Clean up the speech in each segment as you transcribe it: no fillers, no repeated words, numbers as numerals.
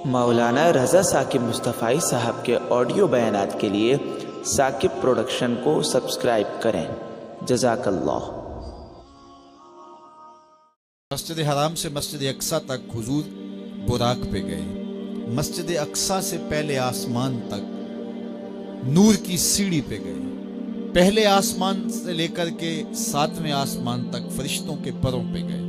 مولانا رضا ثاقب مصطفی صاحب کے آڈیو بیانات کے لیے ثاقب پروڈکشن کو سبسکرائب کریں۔ جزاک اللہ۔ مسجد حرام سے مسجد اقصیٰ تک حضور براق پہ گئے۔ مسجد اقصیٰ سے پہلے آسمان تک نور کی سیڑھی پہ گئے۔ پہلے آسمان سے لے کر کے 7ویں آسمان تک فرشتوں کے پروں پہ گئے۔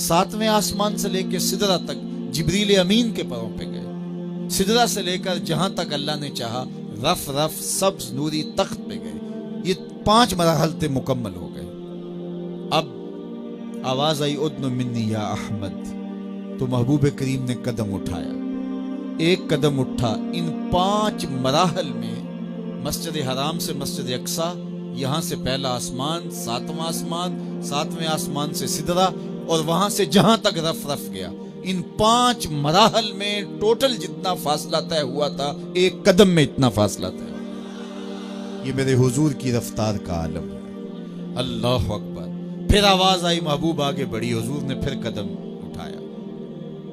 7ویں آسمان سے لے کے سدرہ تک جبریل امین کے پروں پہ گئے۔ سدرہ سے لے کر جہاں تک اللہ نے چاہا رف رف سبز نوری تخت پہ گئے۔ یہ 5 مراحل تے مکمل ہو گئے۔ اب آواز آئی ادن منی یا احمد، تو محبوب کریم نے قدم اٹھایا۔ ایک قدم اٹھا۔ ان 5 مراحل میں مسجد حرام سے مسجد اقصیٰ، یہاں سے پہلا آسمان، 7واں آسمان، 7ویں آسمان سے سدرہ، اور وہاں سے جہاں تک رف رف گیا، ان 5 مراحل میں ٹوٹل جتنا فاصلہ طے ہوا تھا، ایک قدم میں اتنا فاصلہ طے ہوا۔ یہ میرے حضور کی رفتار کا عالم ہے۔ اللہ اکبر۔ پھر آواز آئی، محبوب آگے بڑھی، حضور نے پھر قدم اٹھایا۔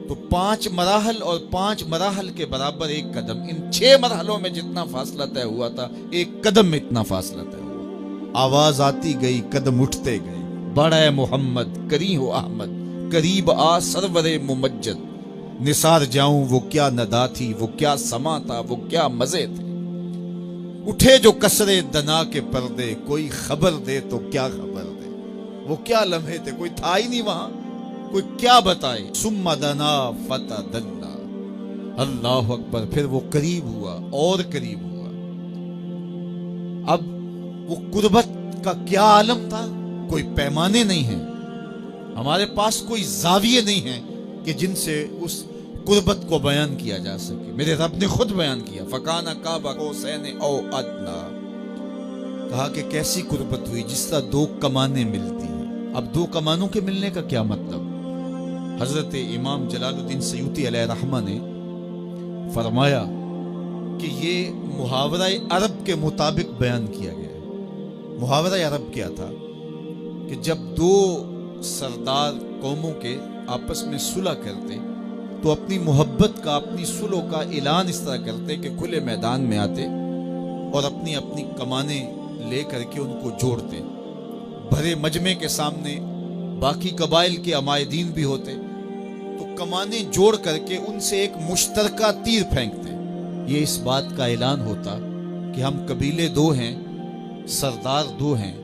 تو 5 مراحل اور 5 مراحل کے برابر ایک قدم، ان 6 مرحلوں میں جتنا فاصلہ طے ہوا تھا، ایک قدم میں اتنا فاصلہ طے ہوا۔ آواز آتی گئی، قدم اٹھتے گئے۔ بڑا ہے محمد، کری ہو احمد، قریب آ سرور ممجد، نثار جاؤں وہ کیا ندا تھی، وہ کیا سما تھا، وہ کیا مزے تھے۔ اٹھے جو کسرے دنا کے پردے، کوئی خبر دے تو کیا خبر دے، وہ کیا لمحے تھے، کوئی تھا ہی نہیں وہاں، کوئی کیا بتائے۔ ثم دنا فتدلی، اللہ اکبر۔ پھر وہ قریب ہوا اور قریب ہوا۔ اب وہ قربت کا کیا عالم تھا، کوئی پیمانے نہیں ہیں، ہمارے پاس کوئی زاویے نہیں ہیں کہ جن سے اس قربت کو بیان کیا جا سکے۔ میرے رب نے خود بیان کیا، فَكَانَ قَابَ قَوْسَيْنِ أَوْ أَدْنَىٰ، کہا کہ کیسی قربت ہوئی جس طرح 2 کمانیں ملتی ہیں۔ اب 2 کمانوں کے ملنے کا کیا مطلب؟ حضرت امام جلال الدین سیوطی علیہ رحمہ نے فرمایا کہ یہ محاورہ عرب کے مطابق بیان کیا گیا ہے۔ محاورہ عرب کیا تھا کہ جب 2 سردار قوموں کے آپس میں صلح کرتے تو اپنی محبت کا، اپنی صلح کا اعلان اس طرح کرتے کہ کھلے میدان میں آتے اور اپنی اپنی کمانیں لے کر کے ان کو جوڑتے۔ بھرے مجمع کے سامنے باقی قبائل کے عمائدین بھی ہوتے تو کمانیں جوڑ کر کے ان سے ایک مشترکہ تیر پھینکتے۔ یہ اس بات کا اعلان ہوتا کہ ہم قبیلے 2 ہیں، سردار 2 ہیں،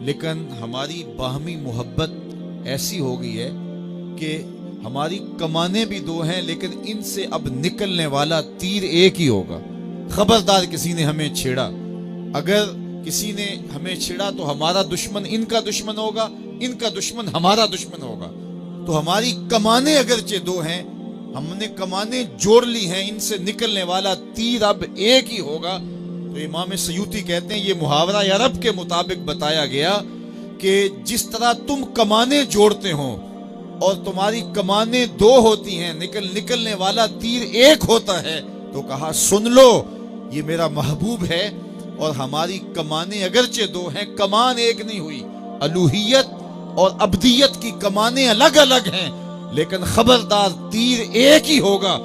لیکن ہماری باہمی محبت ایسی ہو گئی ہے کہ ہماری کمانیں بھی 2 ہیں، لیکن ان سے اب نکلنے والا تیر ایک ہی ہوگا۔ خبردار کسی نے ہمیں چھیڑا، اگر کسی نے ہمیں چھیڑا تو ہمارا دشمن ان کا دشمن ہوگا، ان کا دشمن ہمارا دشمن ہوگا۔ تو ہماری کمانیں اگرچہ 2 ہیں، ہم نے کمانیں جوڑ لی ہیں، ان سے نکلنے والا تیر اب ایک ہی ہوگا۔ تو امام سیوطی کہتے ہیں یہ محاورہ عرب کے مطابق بتایا گیا کہ جس طرح تم کمانیں جوڑتے ہو اور تمہاری کمانیں 2 ہوتی ہیں، نکلنے والا تیر ایک ہوتا ہے، تو کہا سن لو، یہ میرا محبوب ہے اور ہماری کمانیں اگرچہ 2 ہیں، کمان ایک نہیں ہوئی۔ الوہیت اور عبدیت کی کمانیں الگ الگ ہیں، لیکن خبردار تیر ایک ہی ہوگا۔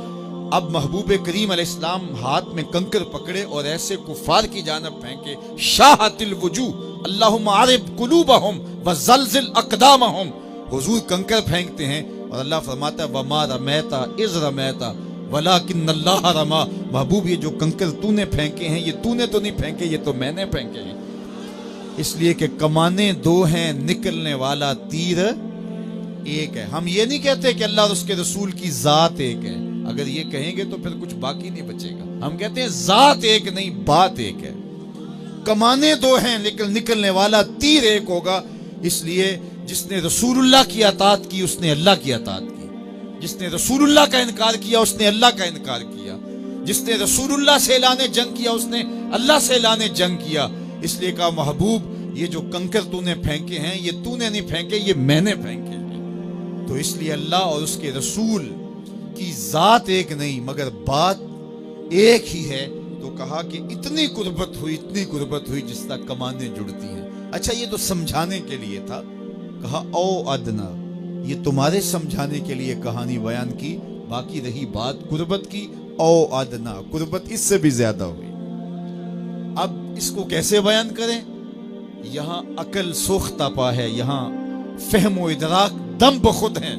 اب محبوب کریم علیہ السلام ہاتھ میں کنکر پکڑے اور ایسے کفار کی جانب پھینکے، شاہت الوجوہ اللہم عرب قلوبہم وزلزل اقدامہم۔ حضور کنکر پھینکتے ہیں اور اللہ فرماتا ہے وما رمیت اذ رمیت ولکن اللہ رما۔ محبوب یہ جو کنکر تو نے پھینکے ہیں، یہ تو نے تو نہیں پھینکے، یہ تو میں نے پھینکے ہیں۔ اس لیے کہ کمانیں 2 ہیں، نکلنے والا تیر ایک ہے۔ ہم یہ نہیں کہتے کہ اللہ اور اس کے رسول کی ذات ایک ہے، اگر یہ کہیں گے تو پھر کچھ باقی نہیں بچے گا۔ ہم کہتے ہیں ذات ایک نہیں، بات ایک ہے۔ کمانیں 2 ہیں لیکن نکلنے والا تیر ایک ہوگا۔ اس لیے جس نے رسول اللہ کی اطاعت کی اس نے اللہ کی اطاعت کی، جس نے رسول اللہ کا انکار کیا اس نے اللہ کا انکار کیا، جس نے رسول اللہ سے اعلان جنگ کیا اس نے اللہ سے اعلان جنگ کیا۔ اس لیے کہا محبوب یہ جو کنکر تو نے پھینکے ہیں، یہ تو نے نہیں پھینکے، یہ میں نے پھینکے ہیں۔ تو اس لیے اللہ اور اس کے رسول کی ذات ایک نہیں مگر بات ایک ہی ہے۔ تو کہا کہ اتنی قربت ہوئی جس طرح کمانیں جڑتی ہیں۔ اچھا یہ تو سمجھانے کے لیے تھا، کہا او ادنا، یہ تمہارے سمجھانے کے لیے کہانی بیان کی، باقی رہی بات قربت کی، او ادنا، قربت اس سے بھی زیادہ ہوئی۔ اب اس کو کیسے بیان کریں؟ یہاں عقل سوختہ پا ہے، یہاں فہم و ادراک دم بخود ہیں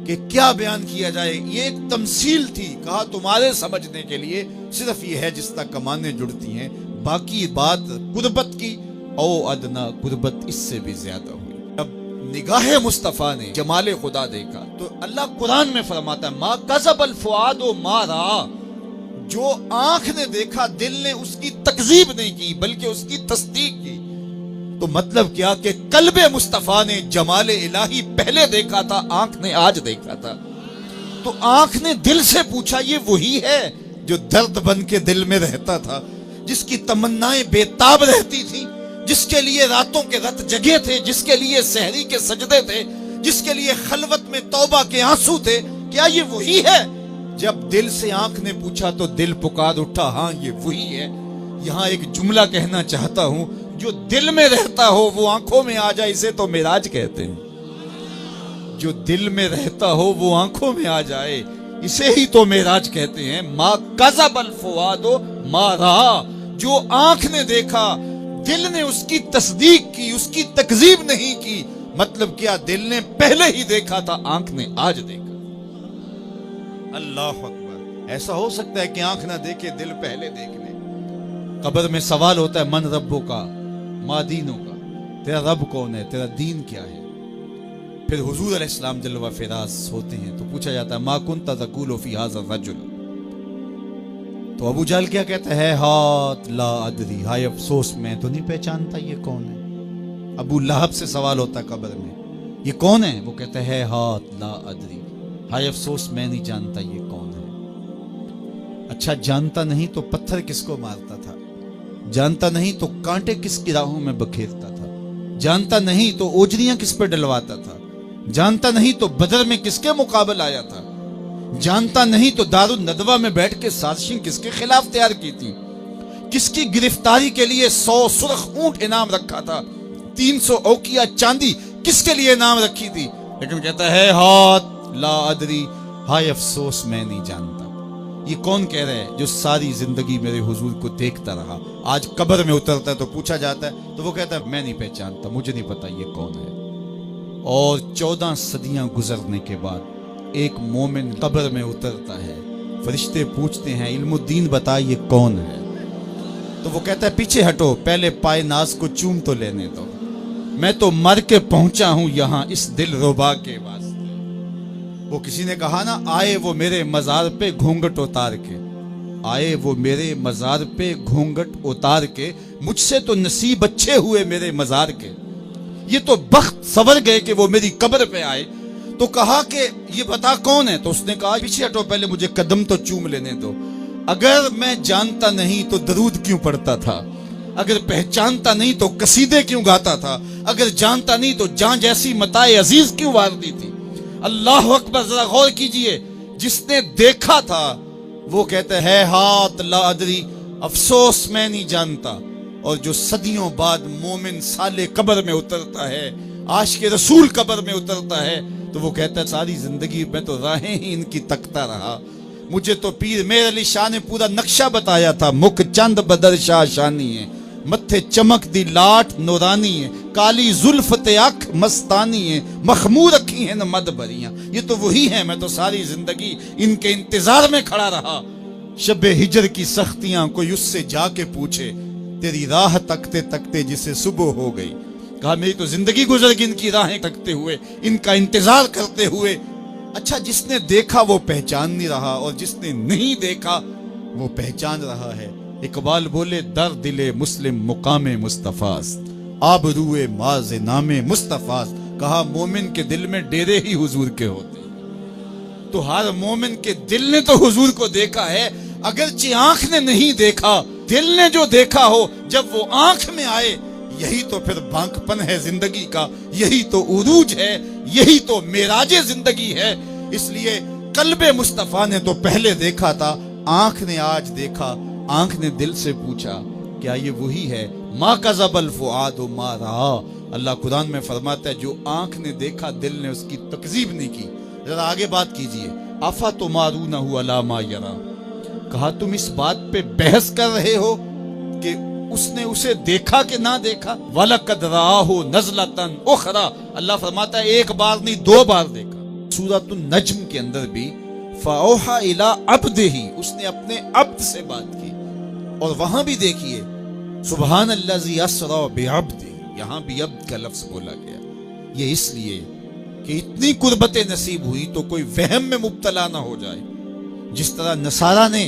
کہ کیا بیان کیا جائے۔ یہ ایک تمثیل تھی، کہا تمہارے سمجھنے کے لیے صرف یہ ہے جس تک کمانیں جڑتی ہیں، باقی بات قربت کی، او ادنا، قربت اس سے بھی زیادہ ہوئی۔ اب نگاہ مصطفیٰ نے جمال خدا دیکھا تو اللہ قرآن میں فرماتا ہے ما کذب الفؤاد ما رأى، جو آنکھ نے دیکھا دل نے اس کی تکذیب نہیں کی بلکہ اس کی تصدیق کی۔ تو مطلب کیا کہ قلب مصطفیٰ نے جمال الہی پہلے دیکھا تھا، آنکھ نے آج دیکھا تھا۔ تو آنکھ نے دل سے پوچھا یہ وہی ہے جو درد بن کے دل میں رہتا تھا، جس کی تمنائیں بے تاب رہتی تھی، جس کے لیے راتوں کے رات جگے تھے، جس کے لیے سحری کے سجدے تھے، جس کے لیے خلوت میں توبہ کے آنسو تھے، کیا یہ وہی ہے؟ جب دل سے آنکھ نے پوچھا تو دل پکار اٹھا، ہاں یہ وہی ہے۔ یہاں ایک جملہ کہنا چاہتا ہوں، جو دل میں رہتا ہو وہ آنکھوں میں آ جائے، اسے تو معراج کہتے ہیں۔ جو دل میں رہتا ہو وہ آنکھوں میں آ جائے، اسے ہی تو معراج کہتے ہیں۔ ما کذب الفؤاد ما رأى، جو آنکھ نے دیکھا دل نے اس کی تصدیق کی، اس کی تکذیب نہیں کی۔ مطلب کیا؟ دل نے پہلے ہی دیکھا تھا، آنکھ نے آج دیکھا۔ اللہ اکبر! ایسا ہو سکتا ہے کہ آنکھ نہ دیکھے دل پہلے دیکھ لے۔ قبر میں سوال ہوتا ہے من ربو کا ما دینوں کا، تیرا رب کون ہے، تیرا دین کیا ہے؟ پھر حضور علیہ السلام جلوہ فراز ہوتے ہیں تو پوچھا جاتا ہے ما کنت تقول فی ھذا الرجل، تو ابو جہل کیا کہتا ہے؟ ہاتھ لا ادری، ہائے افسوس میں تو نہیں پہچانتا یہ کون ہے۔ ابو لہب سے سوال ہوتا ہے قبر میں یہ کون ہے، وہ کہتا ہے ہاتھ لا ادری، ہائے افسوس میں نہیں جانتا یہ کون ہے۔ اچھا جانتا نہیں تو پتھر کس کو مارتا تھا، جانتا نہیں تو کانٹے کس کی راہوں میں بکھیرتا تھا، جانتا نہیں تو اوجریاں کس پہ ڈلواتا تھا، جانتا نہیں تو بدر میں کس کے مقابل آیا تھا، جانتا نہیں تو دار الندوہ میں بیٹھ کے سازشیں کس کے خلاف تیار کی تھی، کس کی گرفتاری کے لیے 100 سرخ اونٹ انعام رکھا تھا، 300 اوقیہ چاندی کس کے لیے انعام رکھی تھی، لیکن کہتا ہے ہاتھ لا ادری، ہائے افسوس میں نہیں جانتا۔ یہ کون کہہ رہا ہے؟ جو ساری زندگی میرے حضور کو دیکھتا رہا، آج قبر میں اترتا ہے تو پوچھا جاتا ہے تو وہ کہتا ہے میں نہیں پہچانتا، مجھے نہیں پتا یہ کون ہے۔ اور 14 صدیاں گزرنے کے بعد ایک مومن قبر میں اترتا ہے، فرشتے پوچھتے ہیں علم الدین بتا یہ کون ہے، تو وہ کہتا ہے پیچھے ہٹو، پہلے پائے ناز کو چوم تو لینے دو، میں تو مر کے پہنچا ہوں یہاں اس دل ربا کے واسطے۔ وہ کسی نے کہا نا آئے وہ میرے مزار پہ گھونگٹ اتار کے، آئے وہ میرے مزار پہ گھونگٹ اتار کے، مجھ سے تو نصیب اچھے ہوئے میرے مزار کے، یہ تو بخت سور گئے کہ وہ میری قبر پہ آئے۔ تو کہا کہ یہ بتا کون ہے، تو اس نے کہا پیچھے ہٹو، پہلے مجھے قدم تو چوم لینے دو۔ اگر میں جانتا نہیں تو درود کیوں پڑھتا تھا، اگر پہچانتا نہیں تو قصیدے کیوں گاتا تھا، اگر جانتا نہیں تو جان جیسی متاع عزیز کیوں وار دی تھی۔ اللہ اکبر! ذرا غور کیجئے، جس نے دیکھا تھا وہ کہتا ہے ہاتھ لا ادری، افسوس میں نہیں جانتا۔ اور جو صدیوں بعد مومن سالے قبر میں اترتا ہے، عاشق رسول قبر میں اترتا ہے، تو وہ کہتا ہے ساری زندگی میں تو راہیں ہی ان کی تکتا رہا، مجھے تو پیر میر علی شاہ نے پورا نقشہ بتایا تھا، مکھ چند بدر شاہ شانی ہے، متھے چمک دی لاٹ نورانی ہے، کالی زلف تے اکھ مستانی ہے، مخمور اکھی ہیں مد بریاں۔ یہ تو وہی ہیں، میں تو ساری زندگی ان کے انتظار میں کھڑا رہا۔ شب ہجر کی سختیاں کوئی اس سے جا کے پوچھے، تیری راہ تکتے تکتے جسے صبح ہو گئی۔ کہا میری تو زندگی گزر گئی ان کی راہیں تکتے ہوئے، ان کا انتظار کرتے ہوئے۔ اچھا جس نے دیکھا وہ پہچان نہیں رہا، اور جس نے نہیں دیکھا وہ پہچان رہا ہے۔ اقبال بولے در دل مسلم مقام مصطفیٰ آبروئے ماز نام مصطفیٰ۔ کہا مومن کے دل میں ڈیرے ہی حضور کے ہوتے، تو ہر مومن کے دل نے تو حضور کو دیکھا ہے، اگرچہ آنکھ نے نہیں دیکھا، دل نے جو دیکھا ہو جب وہ آنکھ میں آئے، یہی تو پھر بانک پن ہے زندگی کا، یہی تو عروج ہے، یہی تو معراج زندگی ہے۔ اس لیے قلب مصطفیٰ نے تو پہلے دیکھا تھا، آنکھ نے آج دیکھا۔ آنکھ نے دل سے پوچھا کیا یہ وہی ہے؟ ما کذب الفؤاد ما رأى۔ اللہ قرآن میں فرماتا ہے جو آنکھ نے دیکھا دل نے اس کی تکذیب نہیں کی۔ ذرا آگے بات کیجئے، افتمارونہ علی ما یری، کہا تم اس بات پہ بحث کر رہے ہو کہ اس نے اسے دیکھا کہ نہ دیکھا؟ وَلَقَدْ رَآهُ نَزْلَةً أُخْرَى، اللہ فرماتا ہے ایک بار نہیں 2 بار دیکھا۔ سورۃ النجم کے اندر بھی فَأَوْحَىٰ إِلَىٰ عَبْدِهِ، اس نے اپنے عبد سے بات کی، اور وہاں بھی دیکھیے سبحان الذی اسریٰ بعبدہ، یہاں بھی عبد کا لفظ بولا گیا۔ یہ اس لیے کہ اتنی قربتیں نصیب ہوئی تو کوئی وہم میں مبتلا نہ ہو جائے۔ جس طرح نصارہ نے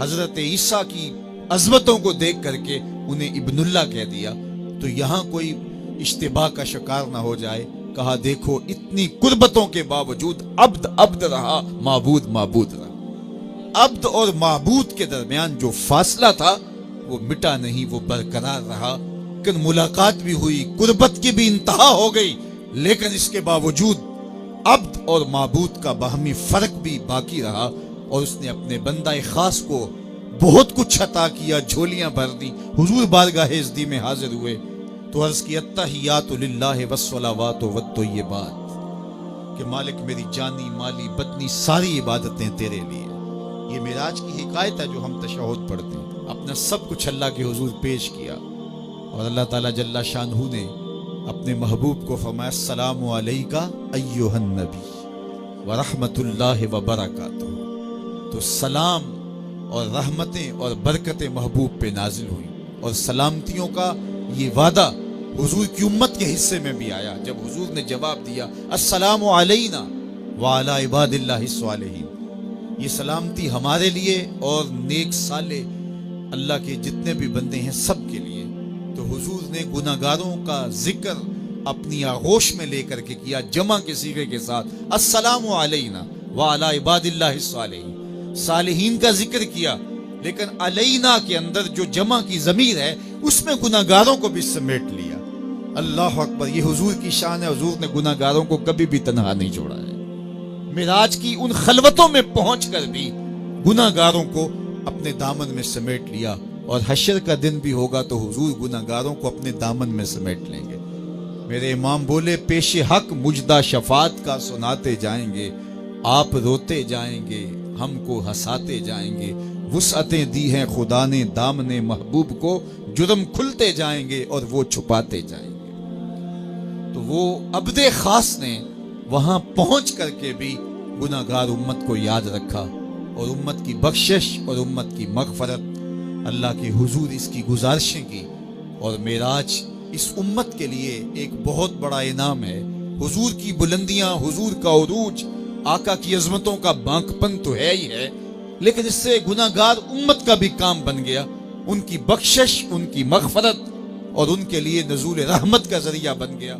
حضرت عیسیٰ کی عظمتوں کو دیکھ کر کے انہیں ابن اللہ کہہ دیا، تو یہاں کوئی اشتباہ کا شکار نہ ہو جائے۔ کہا دیکھو اتنی قربتوں کے باوجود عبد عبد رہا، معبود معبود رہا۔ عبد اور معبود کے درمیان جو فاصلہ تھا وہ مٹا نہیں، وہ برقرار رہا۔ لیکن ملاقات بھی ہوئی، قربت کی بھی انتہا ہو گئی، لیکن اس کے باوجود عبد اور معبود کا باہمی فرق بھی باقی رہا، اور اس نے اپنے بندہ خاص کو بہت کچھ عطا کیا، جھولیاں بھر دی۔ حضور بارگاہ عزتی میں حاضر ہوئے تو عرض کی التحیات للہ والصلوات والطیبات، کہ مالک میری جانی مالی بدنی ساری عبادتیں تیرے لیے۔ یہ معراج کی حکایت ہے جو ہم تشہد پڑھتے ہیں۔ اپنا سب کچھ اللہ کے حضور پیش کیا، اور اللہ تعالیٰ جل شانہ نے اپنے محبوب کو فرمایا السلام علیکہ ایھا النبی ورحمۃ اللہ وبرکاتہ۔ تو سلام اور رحمتیں اور برکتیں محبوب پہ نازل ہوئی، اور سلامتیوں کا یہ وعدہ حضور کی امت کے حصے میں بھی آیا جب حضور نے جواب دیا السلام علینا وعلی عباد اللہ الصالحین۔ یہ سلامتی ہمارے لیے اور نیک صالح اللہ کے جتنے بھی بندے ہیں سب کے لیے۔ تو حضور نے گناہگاروں کا ذکر اپنی آغوش میں لے کر کے کیا، جمع کے صیغے کے ساتھ السلام علینا وعلی عباد اللہ الصالحین۔ صالحین کا ذکر کیا، لیکن علینا کے اندر جو جمع کی ضمیر ہے اس میں گناہگاروں کو بھی سمیٹ لیا۔ اللہ اکبر، یہ حضور کی شان ہے، حضور نے گناہگاروں کو کبھی بھی تنہا نہیں چھوڑا ہے۔ معراج کی ان خلوتوں میں پہنچ کر بھی گناہگاروں کو اپنے دامن میں سمیٹ لیا، اور حشر کا دن بھی ہوگا تو حضور گناہگاروں کو اپنے دامن میں سمیٹ لیں گے۔ میرے امام بولے پیش حق مجدہ شفاعت کا سناتے جائیں گے، آپ روتے جائیں گے ہم کو ہنساتے جائیں گے، وسعتیں دی ہیں خدا نے دامن محبوب کو، جرم کھلتے جائیں گے اور وہ چھپاتے جائیں گے۔ تو وہ عبد خاص نے وہاں پہنچ کر کے بھی گناہگار امت کو یاد رکھا، اور امت کی بخشش اور امت کی مغفرت، اللہ کے حضور اس کی گزارشیں کی۔ اور معراج اس امت کے لیے ایک بہت بڑا انعام ہے۔ حضور کی بلندیاں، حضور کا عروج، آقا کی عظمتوں کا بانکپن تو ہے ہی ہے، لیکن اس سے گناہگار امت کا بھی کام بن گیا، ان کی بخشش، ان کی مغفرت اور ان کے لیے نزول رحمت کا ذریعہ بن گیا۔